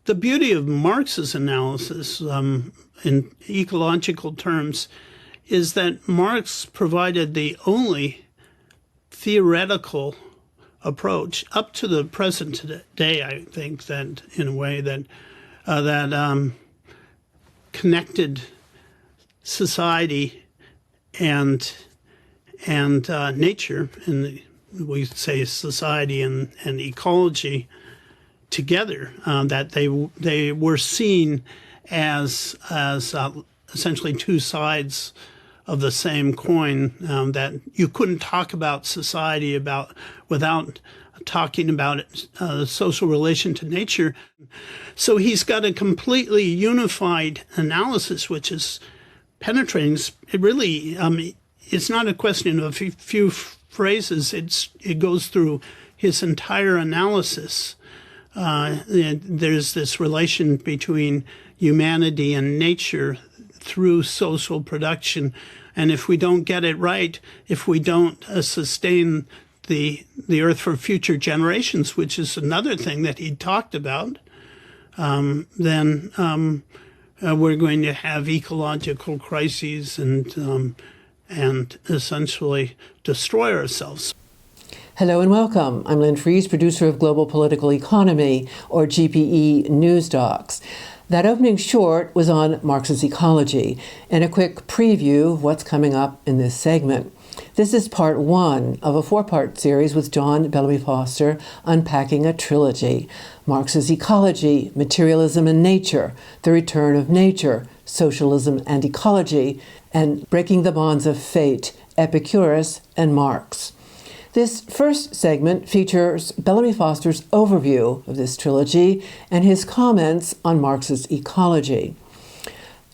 the beauty of Marx's analysis in ecological terms is that Marx provided the only theoretical approach up to the present day, I think, that in a way that connected society and nature, and we say society and ecology together, that they were seen as essentially two sides of the same coin, that you couldn't talk about society without talking about social relation to nature. So he's got a completely unified analysis, which is penetrating. It really, it's not a question of a few phrases. It goes through his entire analysis. There's this relation between humanity and nature through social production. And if we don't get it right, if we don't sustain the earth for future generations, which is another thing that he talked about, then we're going to have ecological crises and essentially destroy ourselves. Hello and welcome. I'm Lynn Fries, producer of Global Political Economy, or GPEnewsdocs. That opening short was on Marx's Ecology, and a quick preview of what's coming up in this segment. This is part one of a four-part series with John Bellamy Foster unpacking a trilogy: Marx's Ecology, Materialism and Nature, The Return of Nature, Socialism and Ecology, and Breaking the Bonds of Fate, Epicurus and Marx. This first segment features Bellamy Foster's overview of this trilogy and his comments on Marx's Ecology.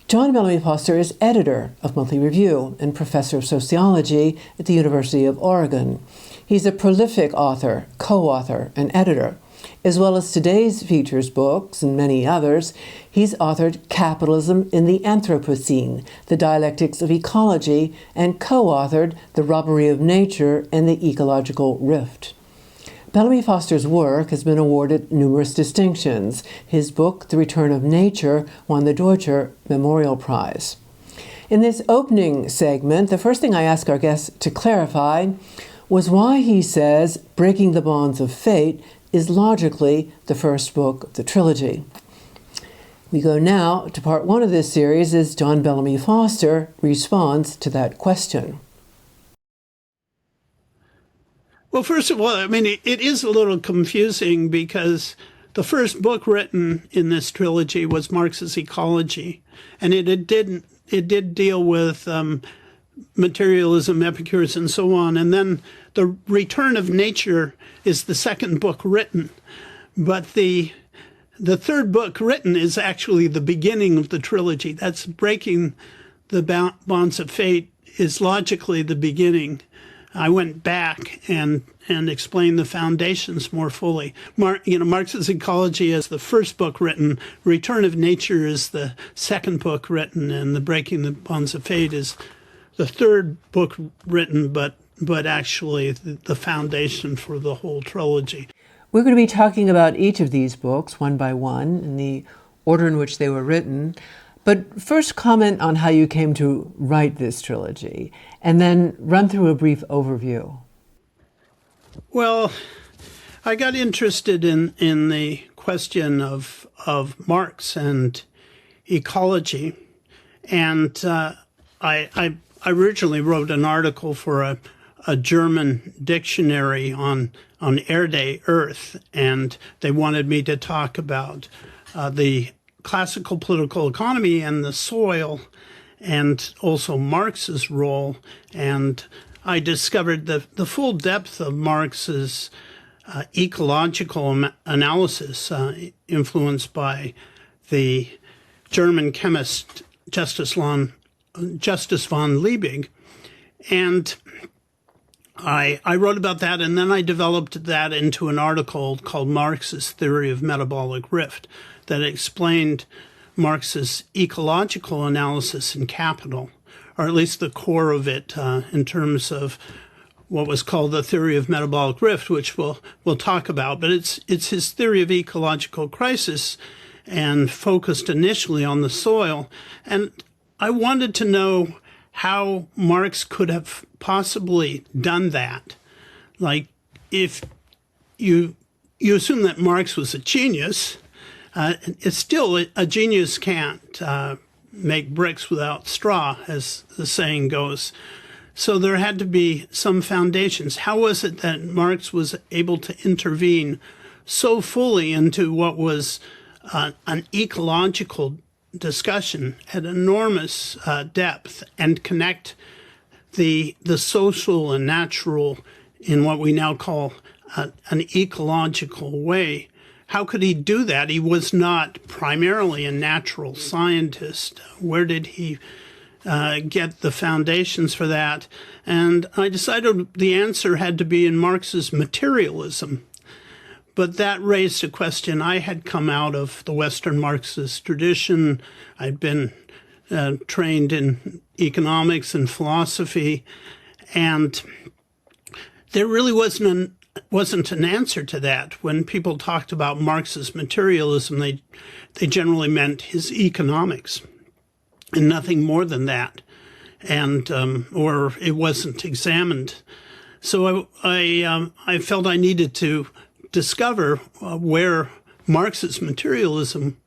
John Bellamy Foster is editor of Monthly Review and professor of sociology at the University of Oregon. He's a prolific author, co-author, and editor. As well as today's features books and many others, he's authored Capitalism in the Anthropocene, The Dialectics of Ecology, and co-authored The Robbery of Nature and the Ecological Rift. Bellamy Foster's work has been awarded numerous distinctions. His book, The Return of Nature, won the Deutscher Memorial Prize. In this opening segment, the first thing I asked our guest to clarify was why he says Breaking the Bonds of Fate is logically the first book of the trilogy. We go now to part one of this series as John Bellamy Foster responds to that question. Well, first of all, I mean, it is a little confusing because the first book written in this trilogy was Marx's Ecology, and it did deal with materialism, Epicurus, and so on. And then The Return of Nature is the second book written. But the third book written is actually the beginning of the trilogy. That's Breaking the Bonds of Fate is logically the beginning. I went back and explained the foundations more fully. Marx's Ecology is the first book written. Return of Nature is the second book written, and the Breaking the Bonds of Fate is the third book written, but actually the foundation for the whole trilogy. We're going to be talking about each of these books one by one in the order in which they were written. But first comment on how you came to write this trilogy, and then run through a brief overview. Well, I got interested in the question of Marx and ecology, and I originally wrote an article for a German dictionary on Erde, Earth, and they wanted me to talk about the classical political economy and the soil, and also Marx's role. And I discovered the full depth of Marx's ecological analysis, influenced by the German chemist Justus von Liebig. And I wrote about that, and then I developed that into an article called Marx's Theory of Metabolic Rift that explained Marx's ecological analysis in Capital, or at least the core of it, in terms of what was called the theory of metabolic rift, which we'll talk about. But it's his theory of ecological crisis, and focused initially on the soil. And I wanted to know how Marx could have possibly done that. Like, if you assume that Marx was a genius, it's still a genius can't make bricks without straw, as the saying goes. So there had to be some foundations. How was it that Marx was able to intervene so fully into what was an ecological discussion at enormous depth and connect the social and natural in what we now call an ecological way? How could he do that? He was not primarily a natural scientist. Where did he get the foundations for that? And I decided the answer had to be in Marx's Materialism. But that raised a question. I had come out of the Western Marxist tradition. I'd been trained in economics and philosophy, and there really wasn't an answer to that. When people talked about Marx's materialism, they generally meant his economics and nothing more than that, and or it wasn't examined. So I felt I needed to discover where Marx's materialism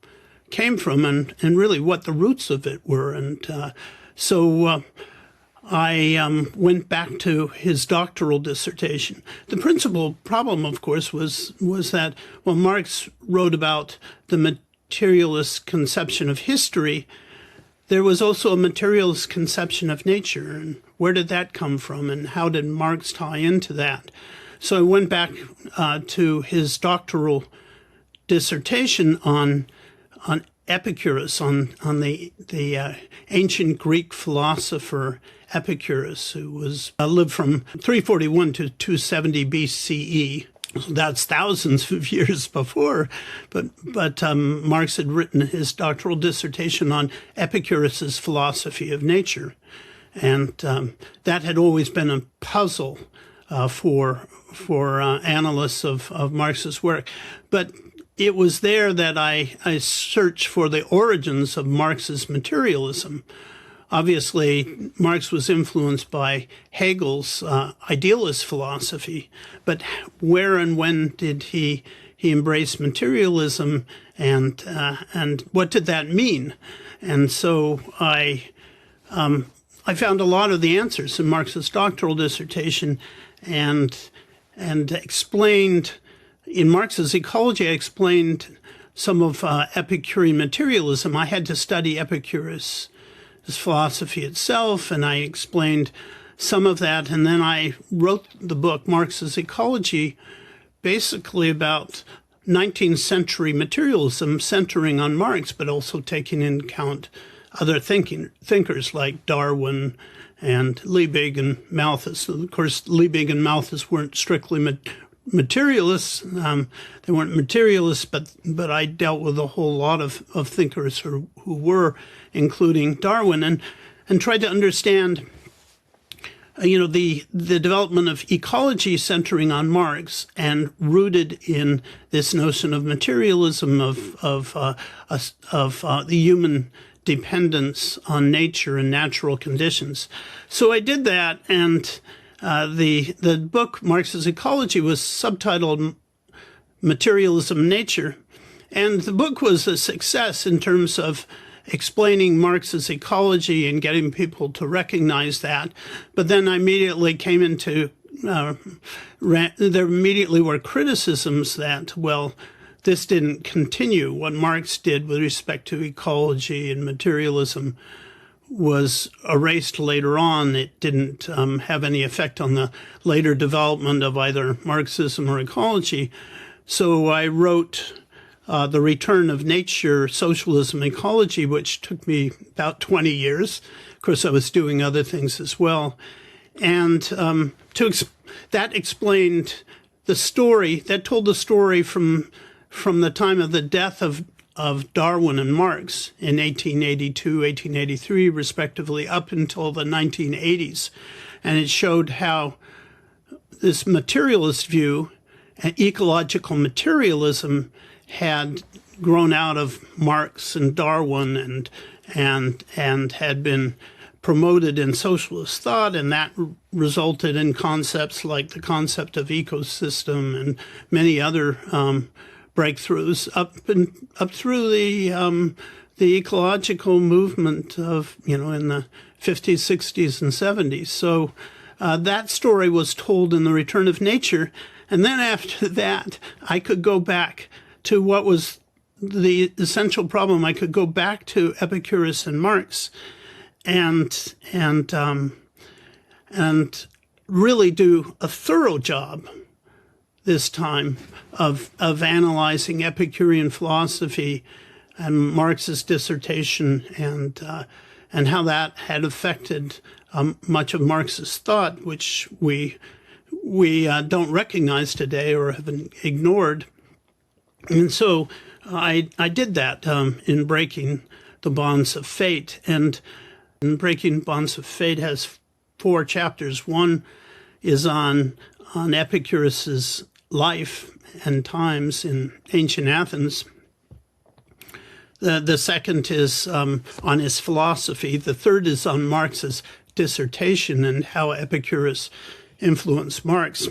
came from and really what the roots of it were. And so I went back to his doctoral dissertation. The principal problem, of course, was that, well, Marx wrote about the materialist conception of history. There was also a materialist conception of nature. And where did that come from? And how did Marx tie into that? So I went back to his doctoral dissertation on Epicurus, on the ancient Greek philosopher Epicurus, who was lived from 341 to 270 BCE. So that's thousands of years before, but Marx had written his doctoral dissertation on Epicurus's philosophy of nature, and that had always been a puzzle for analysts of Marx's work. But it was there that I searched for the origins of Marx's materialism. Obviously, Marx was influenced by Hegel's idealist philosophy, but where and when did he embrace materialism, and what did that mean? And so I found a lot of the answers in Marx's doctoral dissertation, and explained in Marx's Ecology. I explained some of Epicurean materialism. I had to study Epicurus' philosophy itself, and I explained some of that. And then I wrote the book, Marx's Ecology, basically about 19th century materialism, centering on Marx, but also taking into account other thinkers like Darwin and Liebig and Malthus. Of course, Liebig and Malthus weren't strictly materialists. They weren't materialists, but I dealt with a whole lot of thinkers who were, including Darwin, and tried to understand, the development of ecology centering on Marx and rooted in this notion of materialism, of the human dependence on nature and natural conditions. So I did that, and the book, Marx's Ecology, was subtitled Materialism, Nature. And the book was a success in terms of explaining Marx's ecology and getting people to recognize that. But then I immediately came into, there immediately were criticisms that, well, this didn't continue. What Marx did with respect to ecology and materialism was erased later on. It didn't have any effect on the later development of either Marxism or ecology. So I wrote The Return of Nature, Socialism, Ecology, which took me about 20 years. Of course, I was doing other things as well. And that explained the story, that told the story from the time of the death of Darwin and Marx in 1882, 1883, respectively, up until the 1980s. And it showed how this materialist view, ecological materialism, had grown out of Marx and Darwin and had been promoted in socialist thought, and that resulted in concepts like the concept of ecosystem and many other breakthroughs up through the ecological movement of, in the 50s, 60s, and 70s. So that story was told in The Return of Nature. And then after that, I could go back to what was the essential problem. I could go back to Epicurus and Marx and really do a thorough job this time of analyzing Epicurean philosophy and Marx's dissertation and how that had affected much of Marx's thought, which we don't recognize today or have ignored. And so I did that in Breaking the Bonds of Fate. And Breaking Bonds of Fate has 4 chapters. One is on Epicurus's life and times in ancient Athens. The second is on his philosophy. The third is on Marx's dissertation and how Epicurus influenced Marx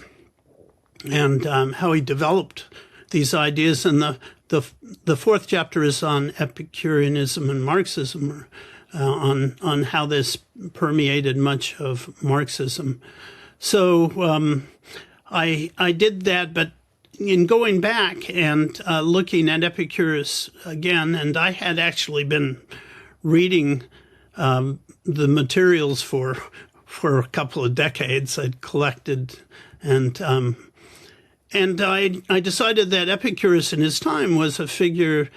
and how he developed these ideas. And the fourth chapter is on Epicureanism and Marxism, on how this permeated much of Marxism. So I did that, but in going back and looking at Epicurus again, and I had actually been reading the materials for a couple of decades. I'd collected, and I decided that Epicurus in his time was a figure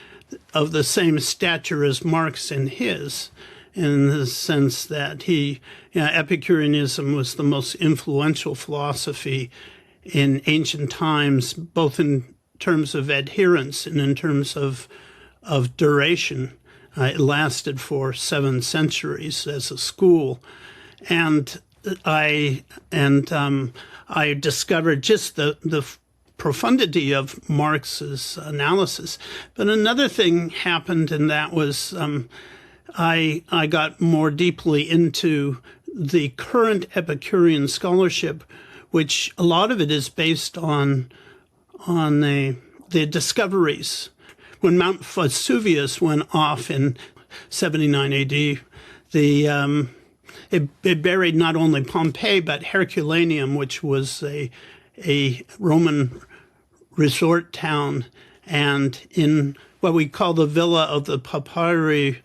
of the same stature as Marx in his, in the sense that Epicureanism was the most influential philosophy in ancient times, both in terms of adherence and in terms of duration. It lasted for 7 centuries as a school, and I discovered just the profundity of Marx's analysis. But another thing happened, and that was I got more deeply into the current Epicurean scholarship, which a lot of it is based on the discoveries. When Mount Vesuvius went off in 79 AD, it buried not only Pompeii, but Herculaneum, which was a Roman resort town. And in what we call the Villa of the Papyri,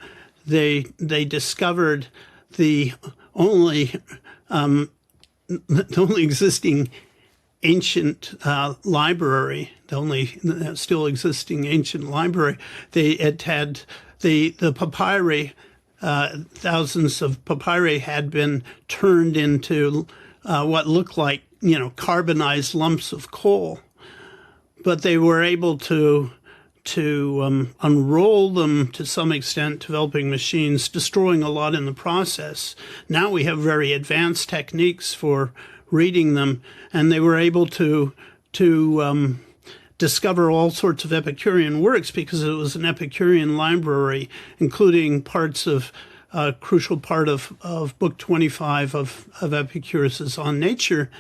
they discovered the only existing ancient library, the only still existing ancient library. It had the papyri. Thousands of papyri had been turned into what looked like carbonized lumps of coal, but they were able to unroll them to some extent, developing machines, destroying a lot in the process. Now we have very advanced techniques for reading them, and they were able to discover all sorts of Epicurean works because it was an Epicurean library, including parts of a crucial part of Book 25 of Epicurus's On Nature.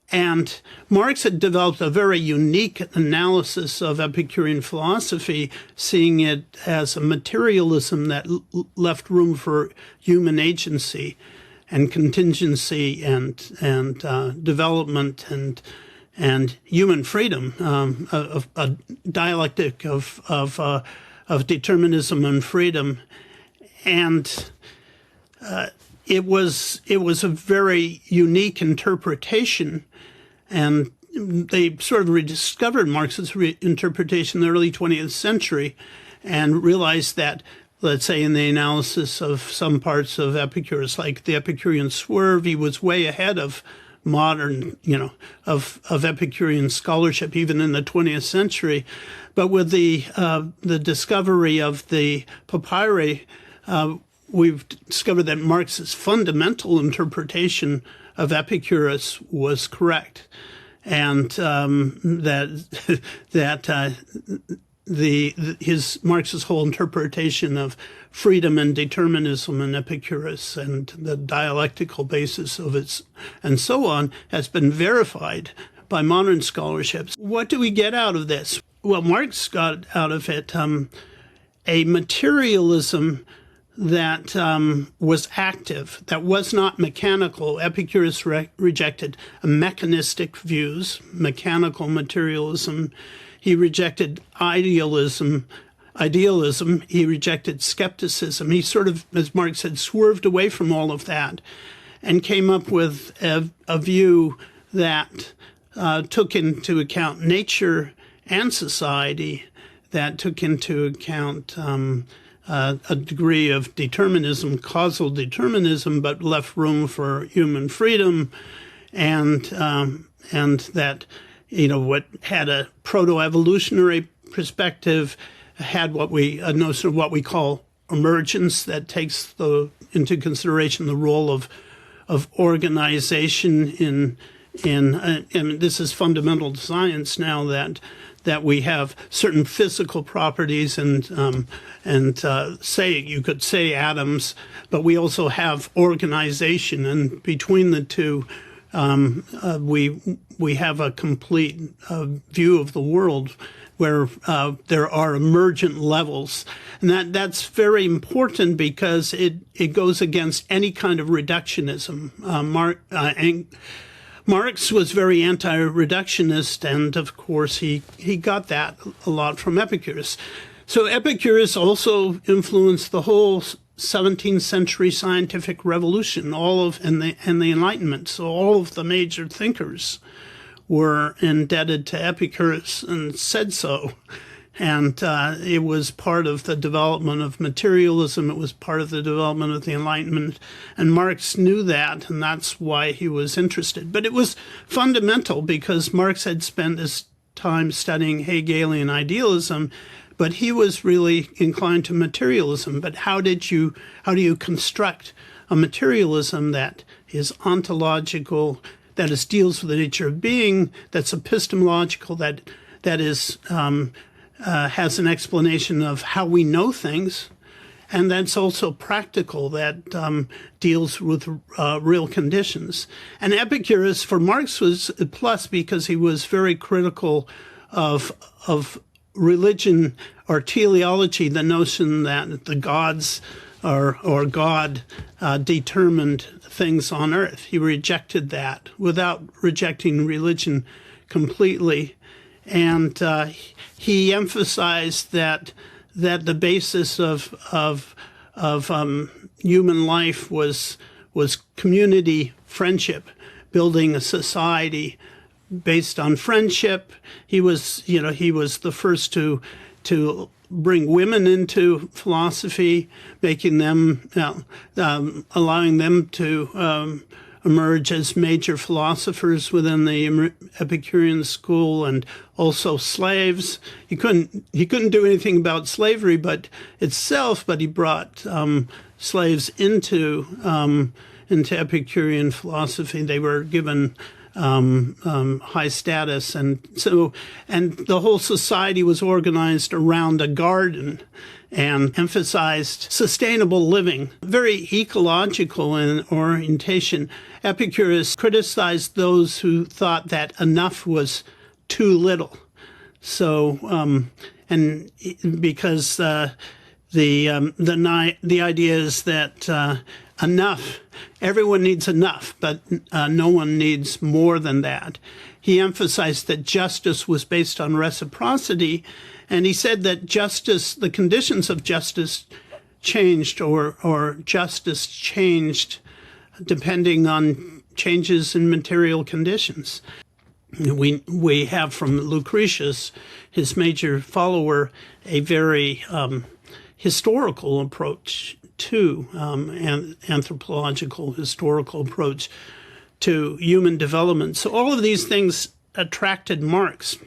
And Marx had developed a very unique analysis of Epicurean philosophy, seeing it as a materialism that left room for human agency and contingency and development and human freedom, a dialectic of determinism and freedom. And it was a very unique interpretation, and they sort of rediscovered Marx's interpretation in the early 20th century and realized that, let's say, in the analysis of some parts of Epicurus, like the Epicurean swerve, he was way ahead of modern, of Epicurean scholarship, even in the 20th century. But with the discovery of the papyri, we've discovered that Marx's fundamental interpretation of Epicurus was correct, and that Marx's whole interpretation of freedom and determinism in Epicurus and the dialectical basis of it and so on has been verified by modern scholarships. What do we get out of this? Well, Marx got out of it a materialism that was active, that was not mechanical. Epicurus rejected mechanistic views, mechanical materialism. He rejected idealism. He rejected skepticism. He sort of, as Marx said, swerved away from all of that and came up with a view that took into account nature and society, that took into account a degree of determinism, causal determinism, but left room for human freedom, and that, what had a proto-evolutionary perspective, had a notion of what we call emergence, that takes into consideration the role of organization in and this is fundamental to science now, that we have certain physical properties and you could say atoms, but we also have organization, and between the two, we have a complete view of the world where there are emergent levels, and that's very important because it goes against any kind of reductionism. Marx was very anti-reductionist, and of course he got that a lot from Epicurus. So Epicurus also influenced the whole 17th century scientific revolution, and the Enlightenment. So all of the major thinkers were indebted to Epicurus and said so. And it was part of the development of materialism. It was part of the development of the Enlightenment. And Marx knew that, and that's why he was interested. But it was fundamental because Marx had spent his time studying Hegelian idealism, but he was really inclined to materialism. But how do you construct a materialism that is ontological, that deals with the nature of being, that's epistemological, that is has an explanation of how we know things, and that's also practical, that deals with real conditions. And Epicurus, for Marx, was a plus because he was very critical of religion or teleology, the notion that the gods or God determined things on earth. He rejected that without rejecting religion completely. And he emphasized that the basis of human life was community, friendship, building a society based on friendship. He was the first to bring women into philosophy, making them allowing them to emerge as major philosophers within the Epicurean school, and also slaves. He couldn't do anything about slavery itself, but he brought slaves into Epicurean philosophy. They were given high status, and the whole society was organized around a garden and emphasized sustainable living, very ecological in orientation. Epicurus criticized those who thought that enough was too little. So, and because the idea is that enough, everyone needs enough, but no one needs more than that. He emphasized that justice was based on reciprocity, and he said that justice, the conditions of justice changed, or justice changed depending on changes in material conditions. We have from Lucretius, his major follower, a very historical approach to anthropological historical approach to human development. So all of these things attracted Marx.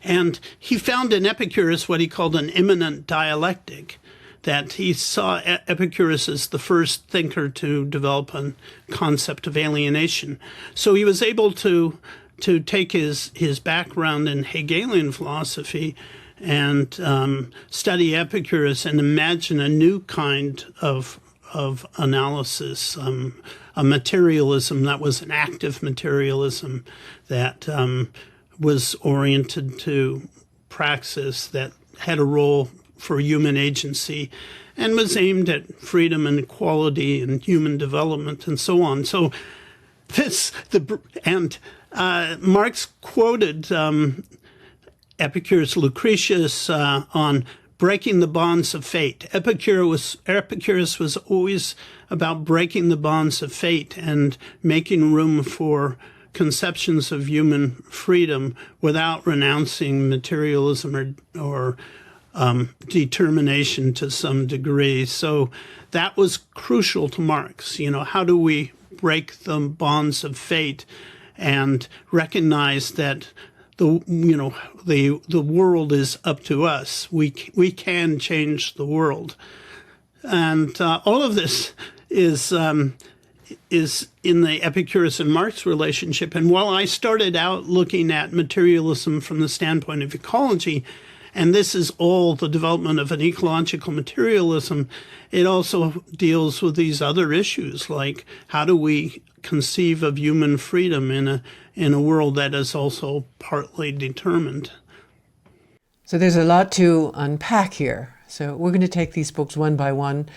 And he found in Epicurus what he called an immanent dialectic, that he saw Epicurus as the first thinker to develop a concept of alienation. So he was able to take his background in Hegelian philosophy and study Epicurus and imagine a new kind of analysis, a materialism that was an active materialism that was oriented to praxis, that had a role for human agency and was aimed at freedom and equality and human development and so on. So Marx quoted Epicurus Lucretius on breaking the bonds of fate. Epicurus was always about breaking the bonds of fate and making room for conceptions of human freedom without renouncing materialism or determination to some degree. So that was crucial to Marx. How do we break the bonds of fate and recognize that the world is up to us. We can change the world, and all of this is in the Epicurus and Marx relationship. And while I started out looking at materialism from the standpoint of ecology, and this is all the development of an ecological materialism, it also deals with these other issues, like how do we conceive of human freedom in a world that is also partly determined. So there's a lot to unpack here. So we're going to take these books one by one,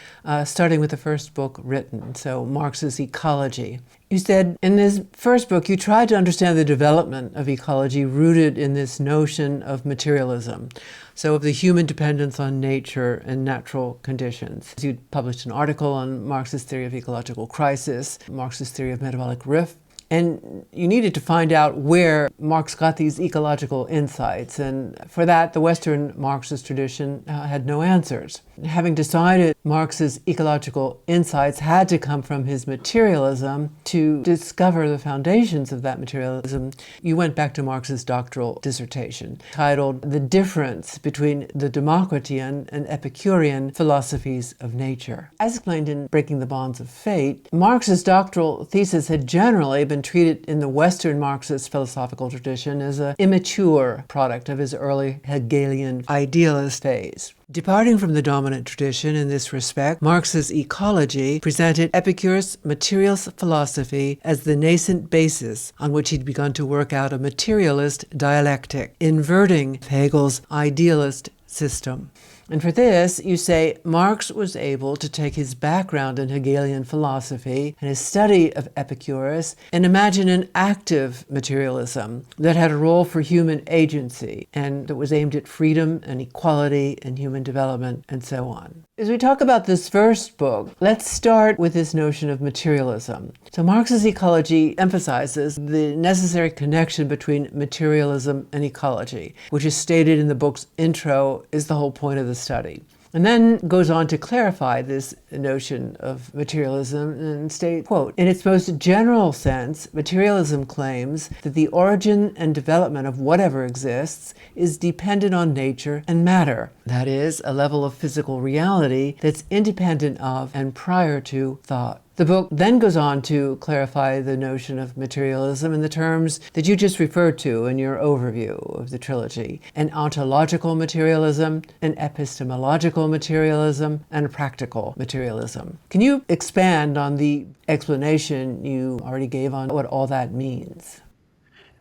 starting with the first book written, so Marx's Ecology. You said in this first book you tried to understand the development of ecology rooted in this notion of materialism, so of the human dependence on nature and natural conditions. You published an article on Marx's theory of ecological crisis, Marx's theory of metabolic rift, and you needed to find out where Marx got these ecological insights. And for that, the Western Marxist tradition had no answers. Having decided Marx's ecological insights had to come from his materialism, to discover the foundations of that materialism, you went back to Marx's doctoral dissertation, titled The Difference Between the Democritean and Epicurean Philosophies of Nature. As explained in Breaking the Bonds of Fate, Marx's doctoral thesis had generally been treated in the Western Marxist philosophical tradition as an immature product of his early Hegelian idealist phase. Departing from the dominant tradition in this respect, Marx's Ecology presented Epicurus' materialist philosophy as the nascent basis on which he'd begun to work out a materialist dialectic, inverting Hegel's idealist system. And for this, you say, Marx was able to take his background in Hegelian philosophy and his study of Epicurus and imagine an active materialism that had a role for human agency and that was aimed at freedom and equality and human development and so on. As we talk about this first book, let's start with this notion of materialism. So Marx's Ecology emphasizes the necessary connection between materialism and ecology, which is stated in the book's intro is the whole point of the study. And then goes on to clarify this notion of materialism and state, quote, in its most general sense, materialism claims that the origin and development of whatever exists is dependent on nature and matter. That is, a level of physical reality that's independent of and prior to thought. The book then goes on to clarify the notion of materialism in the terms that you just referred to in your overview of the trilogy: an ontological materialism, an epistemological materialism, and a practical materialism. Can you expand on the explanation you already gave on what all that means?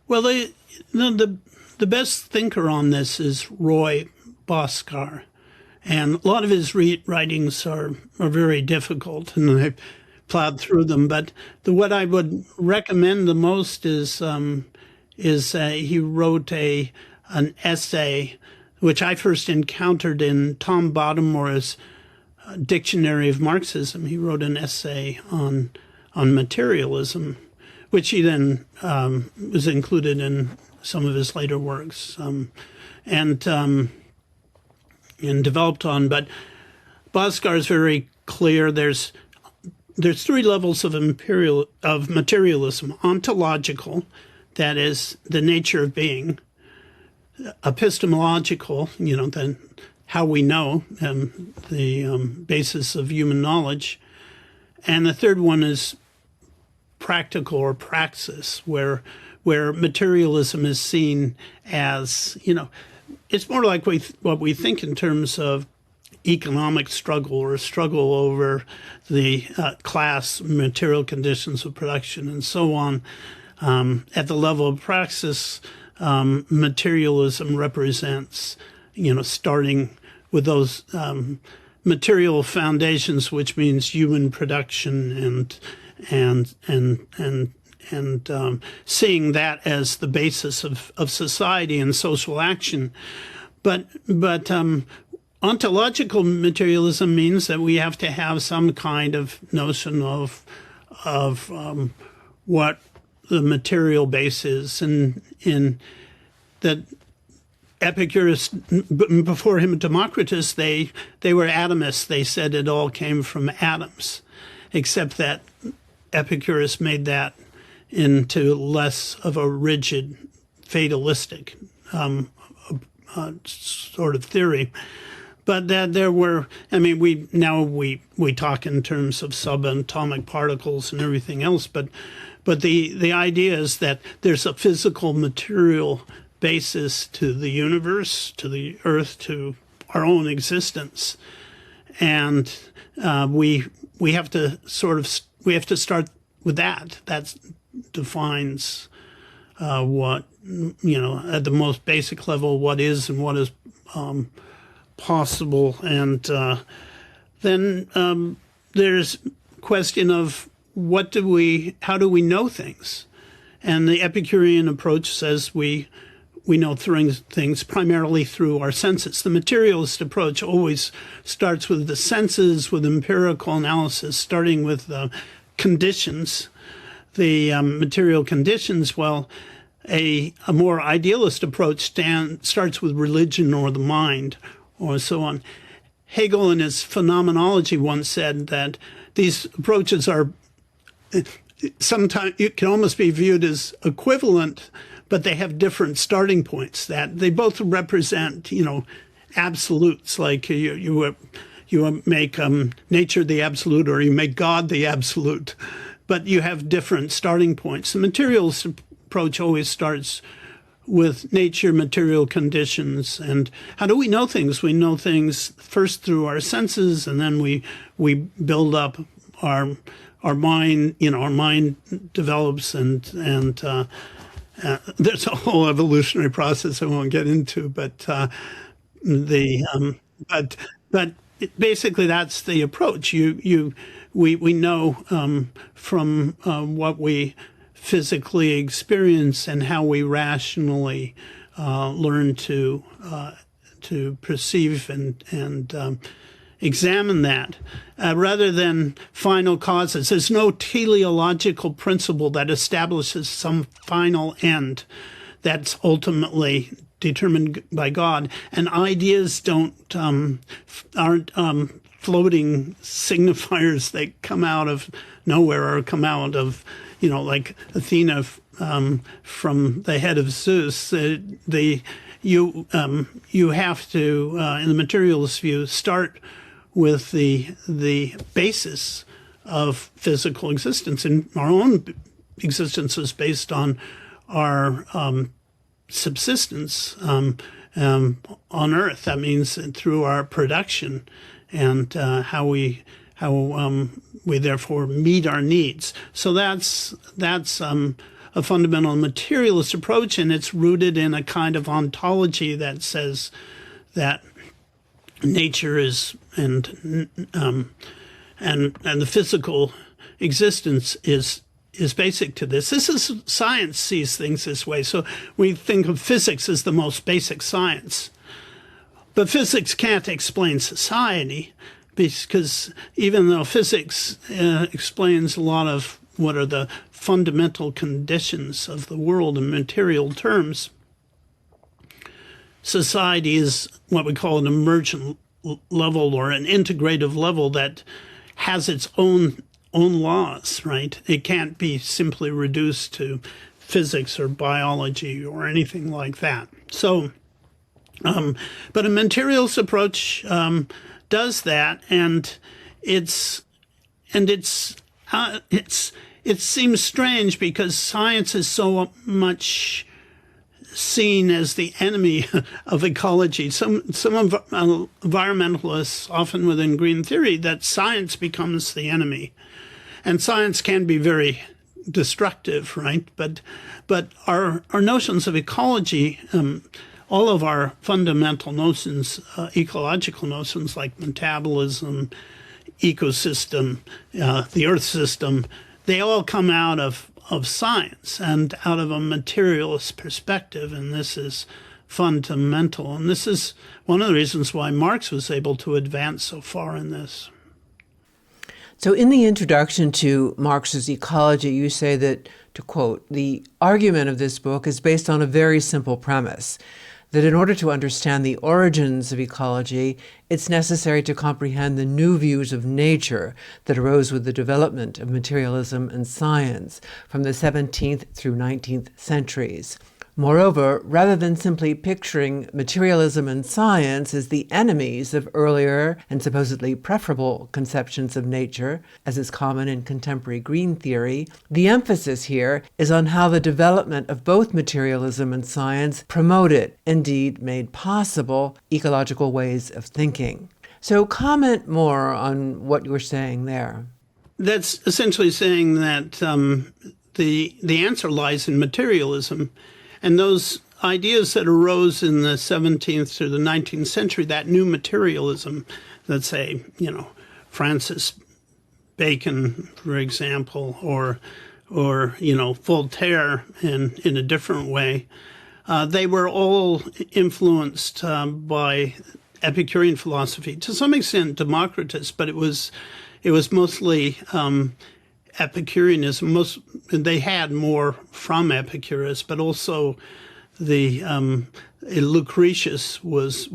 Well, the best thinker on this is Roy Bhaskar, and a lot of his writings are very difficult, and I've plowed through them. But what I would recommend the most is he wrote an essay, which I first encountered in Tom Bottomore's Dictionary of Marxism. He wrote an essay on materialism, which he then was included in some of his later works and developed on. But Bhaskar is very clear. There's three levels of materialism: ontological, that is the nature of being; epistemological, then how we know, the basis of human knowledge; and the third one is practical or praxis, where materialism is seen as, it's more like what we think in terms of economic struggle or struggle over the class, material conditions of production, and so on. At the level of praxis, materialism represents, starting with those material foundations, which means human production and seeing that as the basis of society and social action. But ontological materialism means that we have to have some kind of notion of what the material base is, and in that Epicurus, before him Democritus, they were atomists. They said it all came from atoms, except that Epicurus made that into less of a rigid, fatalistic sort of theory. But that there were, we talk in terms of subatomic particles and everything else, but the idea is that there's a physical material basis to the universe, to the earth, to our own existence, and we have to start with that. That defines what, at the most basic level, what is and what is possible. And then there's question of how do we know things? And the Epicurean approach says we know things primarily through our senses. The materialist approach always starts with the senses, with empirical analysis, starting with the conditions, the material conditions. Well, a more idealist approach starts with religion or the mind, or so on. Hegel in his Phenomenology once said that these approaches are sometimes, it can almost be viewed as equivalent, but they have different starting points, that they both represent, absolutes, like you make nature the absolute, or you make God the absolute, but you have different starting points. The materialist approach always starts with nature, material conditions, and how do we know things? We know things first through our senses, and then we build up our mind. Our mind develops, and there's a whole evolutionary process I won't get into, but basically that's the approach. We know from what we physically experience and how we rationally learn to perceive and examine that, rather than final causes. There's no teleological principle that establishes some final end that's ultimately determined by God, and ideas aren't floating signifiers that come out of nowhere or come out of, like Athena from the head of Zeus. You have to, in the materialist view, start with the basis of physical existence, and our own existence is based on our subsistence on Earth. That means through our production and how we therefore meet our needs. So that's a fundamental materialist approach, and it's rooted in a kind of ontology that says that nature is and the physical existence is basic to this. Science sees things this way. So we think of physics as the most basic science. But physics can't explain society, because even though physics explains a lot of what are the fundamental conditions of the world in material terms, society is what we call an emergent level or an integrative level that has its own laws, right? It can't be simply reduced to physics or biology or anything like that. So, but a materialist approach does that, and it seems strange because science is so much seen as the enemy of ecology. Some environmentalists, often within green theory, that science becomes the enemy. And science can be very destructive, right? But our notions of ecology, all of our fundamental notions, ecological notions like metabolism, ecosystem, the earth system, they all come out of science and out of a materialist perspective, and this is fundamental. And this is one of the reasons why Marx was able to advance so far in this. So in the introduction to Marx's Ecology, you say that, to quote, the argument of this book is based on a very simple premise, that in order to understand the origins of ecology, it's necessary to comprehend the new views of nature that arose with the development of materialism and science from the 17th through 19th centuries. Moreover, rather than simply picturing materialism and science as the enemies of earlier and supposedly preferable conceptions of nature, as is common in contemporary green theory, the emphasis here is on how the development of both materialism and science promoted, indeed made possible, ecological ways of thinking. So comment more on what you were saying there. That's essentially saying that the answer lies in materialism. And those ideas that arose in the 17th through the 19th century, that new materialism, let's say, Francis Bacon, for example, or Voltaire in a different way, they were all influenced by Epicurean philosophy, to some extent Democritus, but it was mostly Epicureanism. They had more from Epicurus, but also the Lucretius was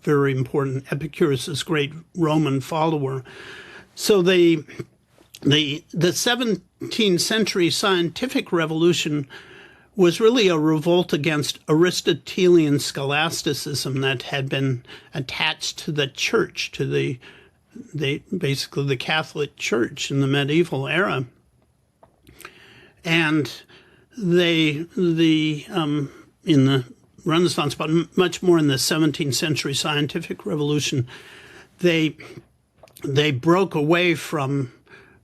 very important. Epicurus's great Roman follower. So the 17th century scientific revolution was really a revolt against Aristotelian scholasticism that had been attached to the church, to basically the Catholic Church in the medieval era. And in the Renaissance, but much more in the 17th century scientific revolution, they broke away from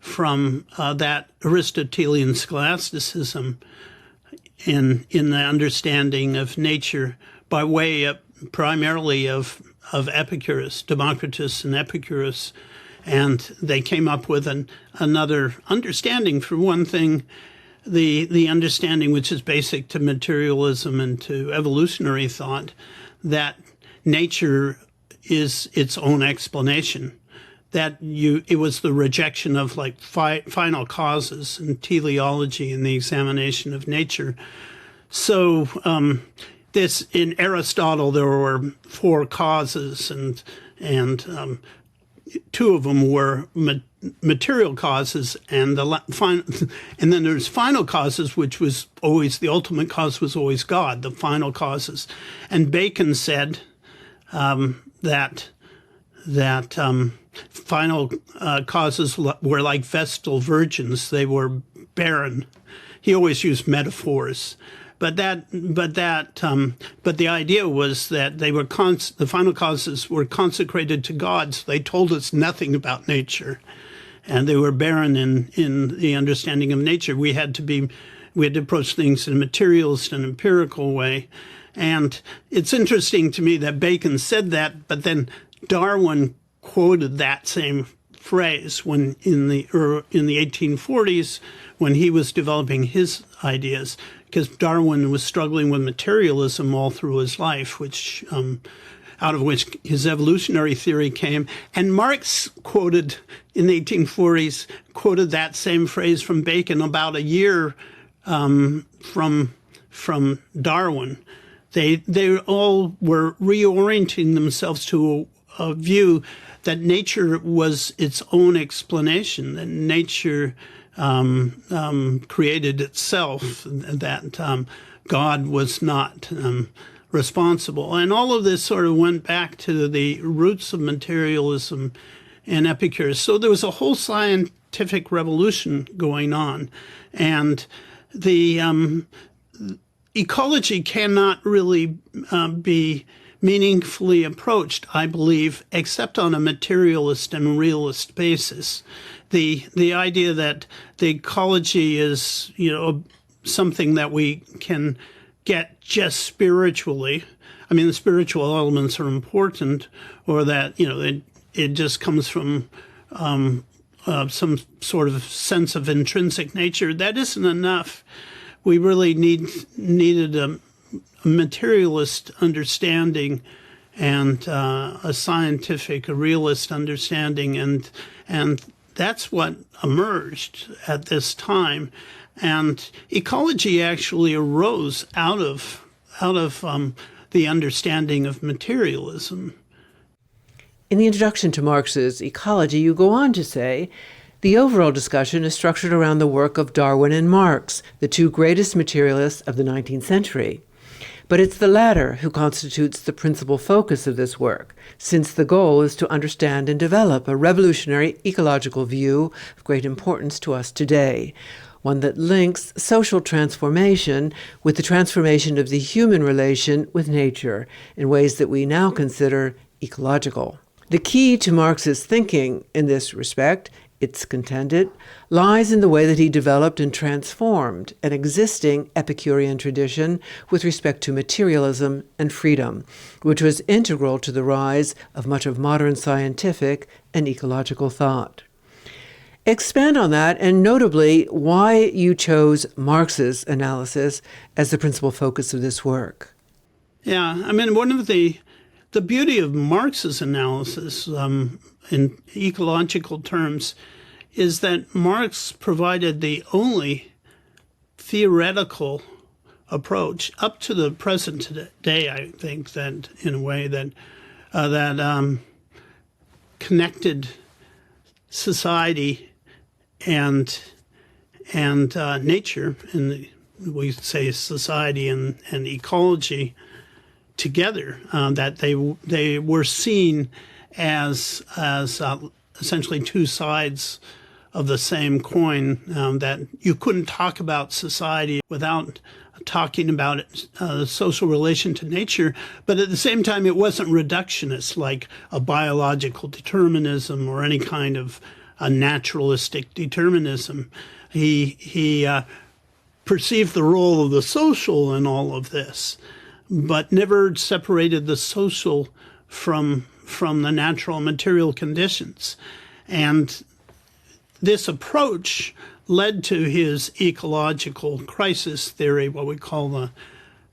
that Aristotelian scholasticism in the understanding of nature by way primarily of Epicurus, Democritus and Epicurus, and they came up with another understanding. For one thing, the understanding which is basic to materialism and to evolutionary thought, that nature is its own explanation, that it was the rejection of final causes and teleology in the examination of nature. So in Aristotle, there were four causes, and two of them were material causes, and then there's final causes, which was always the ultimate cause was always God, the final causes. And Bacon said that final causes were like vestal virgins; they were barren. He always used metaphors. But the idea was that they were the final causes were consecrated to God, so they told us nothing about nature, and they were barren in the understanding of nature. We had to approach things in a materialist and empirical way, and it's interesting to me that Bacon said that, but then Darwin quoted that same phrase when in the 1840s when he was developing his ideas, because Darwin was struggling with materialism all through his life, which out of which his evolutionary theory came. And Marx quoted in the 1840s that same phrase from Bacon about a year from Darwin. They all were reorienting themselves to a view that nature was its own explanation, that nature created itself, that God was not responsible. And all of this sort of went back to the roots of materialism and Epicurus. So there was a whole scientific revolution going on. And the ecology cannot really be meaningfully approached, I believe, except on a materialist and realist basis. The idea that the ecology is, something that we can get just spiritually. I mean, the spiritual elements are important, or that, it just comes from some sort of sense of intrinsic nature. That isn't enough. We really needed a materialist understanding and a scientific, a realist understanding, and that's what emerged at this time. And ecology actually arose out of the understanding of materialism. In the introduction to Marx's Ecology, you go on to say, the overall discussion is structured around the work of Darwin and Marx, the two greatest materialists of the 19th century. But it's the latter who constitutes the principal focus of this work, since the goal is to understand and develop a revolutionary ecological view of great importance to us today, one that links social transformation with the transformation of the human relation with nature in ways that we now consider ecological. The key to Marx's thinking in this respect, it's contended, lies in the way that he developed and transformed an existing Epicurean tradition with respect to materialism and freedom, which was integral to the rise of much of modern scientific and ecological thought. Expand on that, and notably why you chose Marx's analysis as the principal focus of this work. Yeah, I mean, one of the beauty of Marx's analysis in ecological terms is that Marx provided the only theoretical approach up to the present day, I think, that in a way that connected society and nature, and we say society and ecology together, that they were seen as essentially two sides of the same coin, that you couldn't talk about society without talking about the social relation to nature, but at the same time it wasn't reductionist like a biological determinism or any kind of a naturalistic determinism. He perceived the role of the social in all of this, but never separated the social from the natural material conditions. And this approach led to his ecological crisis theory, what we call the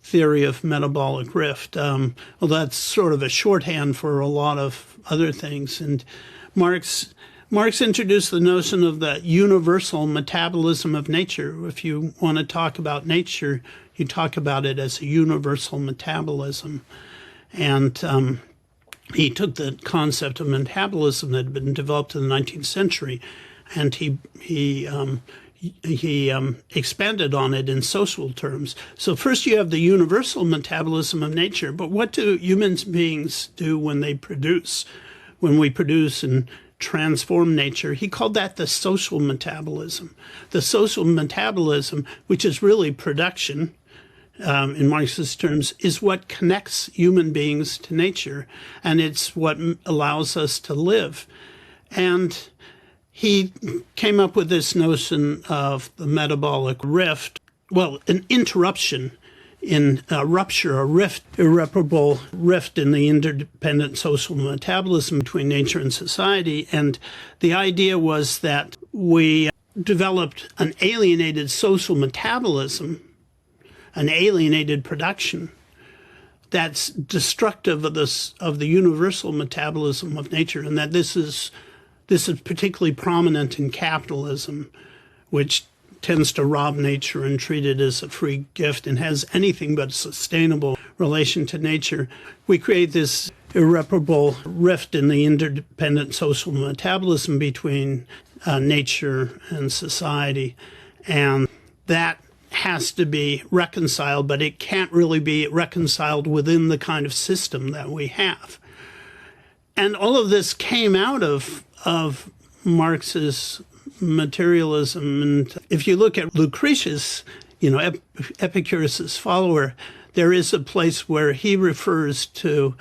theory of metabolic rift. Well, that's sort of a shorthand for a lot of other things. And Marx introduced the notion of the universal metabolism of nature. If you want to talk about nature, you talk about it as a universal metabolism. And he took the concept of metabolism that had been developed in the 19th century, and he expanded on it in social terms. So first you have the universal metabolism of nature, but what do human beings do when they produce? When we produce and transform nature, he called that the social metabolism. The social metabolism, which is really production, in Marxist terms, is what connects human beings to nature, and it's what allows us to live. And he came up with this notion of the metabolic rift, well, an interruption in a rupture, a rift, irreparable rift in the interdependent social metabolism between nature and society. And the idea was that we developed an alienated social metabolism, an alienated production that's destructive of the universal metabolism of nature, and that this is particularly prominent in capitalism, which tends to rob nature and treat it as a free gift and has anything but a sustainable relation to nature. We create this irreparable rift in the interdependent social metabolism between nature and society, and that has to be reconciled, but it can't really be reconciled within the kind of system that we have. And all of this came out of Marx's materialism. And if you look at Lucretius, Epicurus's follower, there is a place where he refers to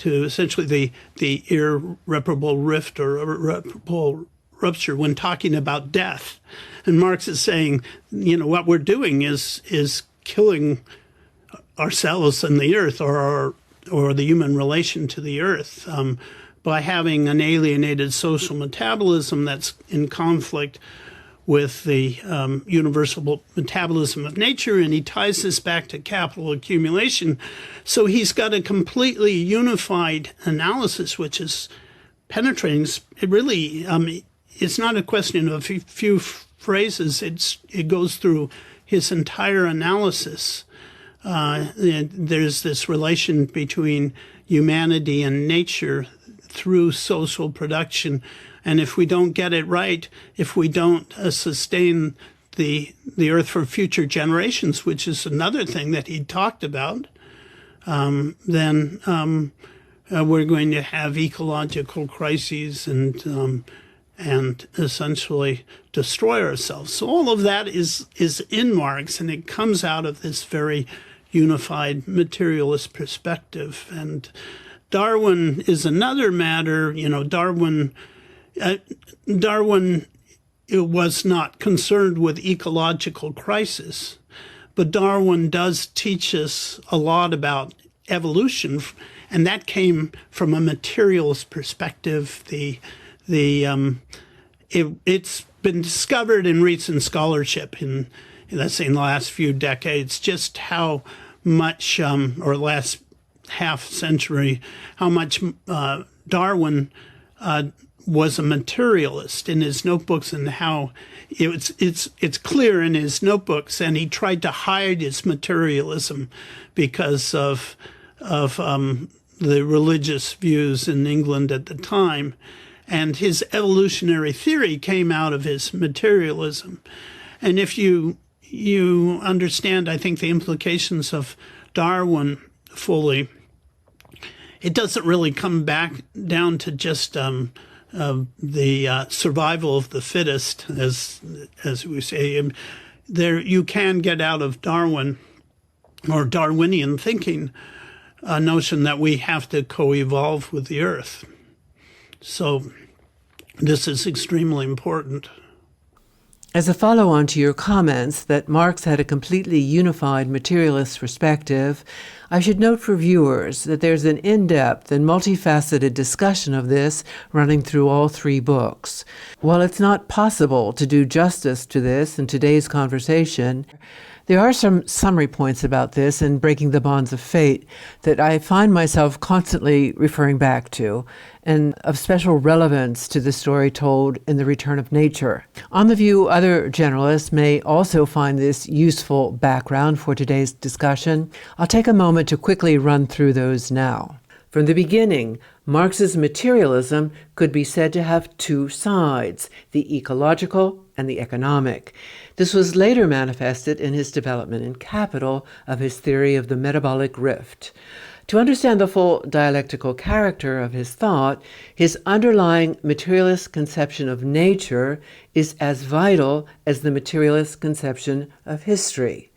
essentially the irreparable rift or irreparable rupture when talking about death. And Marx is saying, what we're doing is killing ourselves and the earth, or the human relation to the earth, by having an alienated social metabolism that's in conflict with the universal metabolism of nature. And he ties this back to capital accumulation. So he's got a completely unified analysis, which is penetrating. It really, it's not a question of a few phrases. It goes through his entire analysis. There's this relation between humanity and nature through social production. And if we don't get it right, if we don't sustain the earth for future generations, which is another thing that he talked about, then we're going to have ecological crises and essentially destroy ourselves. So all of that is in Marx, and it comes out of this very unified materialist perspective. And Darwin is another matter. Darwin was not concerned with ecological crisis, but Darwin does teach us a lot about evolution, and that came from a materialist perspective. It's been discovered in recent scholarship in the last few decades just how much, or last half century, how much Darwin was a materialist in his notebooks, and how it's clear in his notebooks, and he tried to hide his materialism because of the religious views in England at the time. And his evolutionary theory came out of his materialism. And if you understand, I think, the implications of Darwin fully, it doesn't really come back down to just the survival of the fittest, as we say. There, you can get out of Darwin or Darwinian thinking a notion that we have to co-evolve with the earth. So this is extremely important. As a follow-on to your comments that Marx had a completely unified materialist perspective, I should note for viewers that there's an in-depth and multifaceted discussion of this running through all three books. While it's not possible to do justice to this in today's conversation, there are some summary points about this in Breaking the Bonds of Fate that I find myself constantly referring back to, and of special relevance to the story told in The Return of Nature. On the view other generalists may also find this useful background for today's discussion, I'll take a moment to quickly run through those now. From the beginning, Marx's materialism could be said to have two sides, the ecological and the economic. This was later manifested in his development in Capital of his theory of the metabolic rift. To understand the full dialectical character of his thought, his underlying materialist conception of nature is as vital as the materialist conception of history.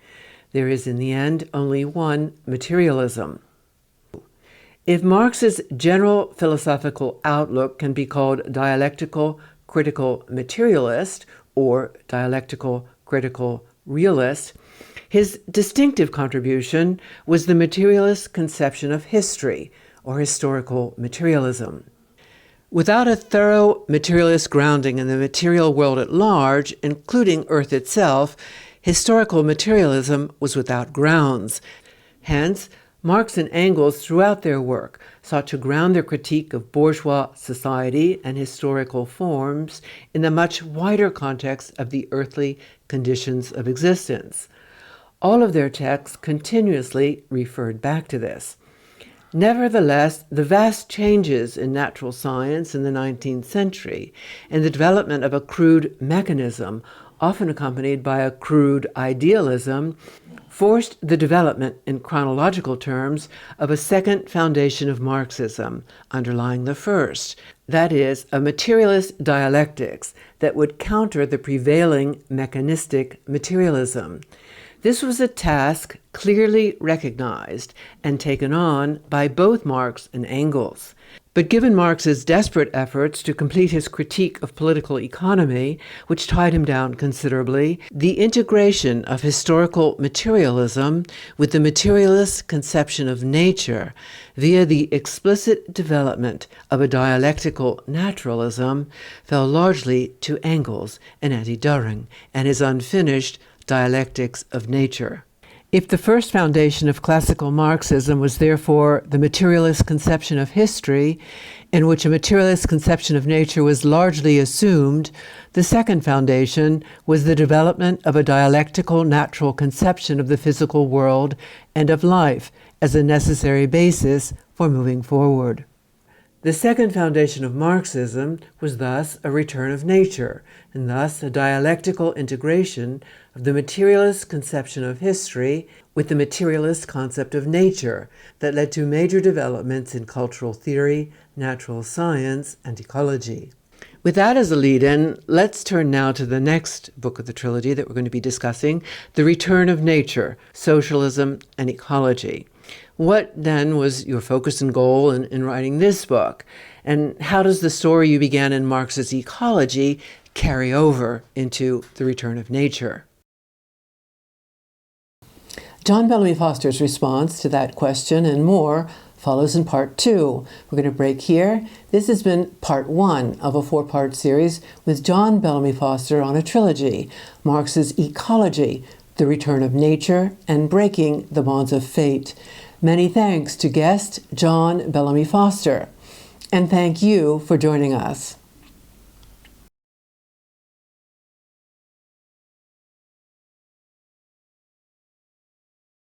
There is, in the end, only one materialism. If Marx's general philosophical outlook can be called dialectical critical materialist or dialectical critical realist, his distinctive contribution was the materialist conception of history, or historical materialism. Without a thorough materialist grounding in the material world at large, including Earth itself, historical materialism was without grounds. Hence, Marx and Engels, throughout their work, sought to ground their critique of bourgeois society and historical forms in the much wider context of the earthly conditions of existence. All of their texts continuously referred back to this. Nevertheless, the vast changes in natural science in the 19th century and the development of a crude mechanism often accompanied by a crude idealism, forced the development in chronological terms of a second foundation of Marxism, underlying the first, that is, a materialist dialectics that would counter the prevailing mechanistic materialism. This was a task clearly recognized and taken on by both Marx and Engels. But given Marx's desperate efforts to complete his critique of political economy, which tied him down considerably, the integration of historical materialism with the materialist conception of nature via the explicit development of a dialectical naturalism fell largely to Engels and Anti-Düring and his unfinished Dialectics of Nature. If the first foundation of classical Marxism was therefore the materialist conception of history, in which a materialist conception of nature was largely assumed, the second foundation was the development of a dialectical natural conception of the physical world and of life as a necessary basis for moving forward. The second foundation of Marxism was thus a return of nature, and thus a dialectical integration of the materialist conception of history with the materialist concept of nature that led to major developments in cultural theory, natural science, and ecology. With that as a lead-in, let's turn now to the next book of the trilogy that we're going to be discussing, The Return of Nature, Socialism and Ecology. What then was your focus and goal in writing this book? And how does the story you began in Marx's Ecology carry over into The Return of Nature? John Bellamy Foster's response to that question and more follows in part 2. We're going to break here. This has been part 1 of a 4-part series with John Bellamy Foster on a trilogy, Marx's Ecology, The Return of Nature, and Breaking the Bonds of Fate. Many thanks to guest John Bellamy Foster. And thank you for joining us.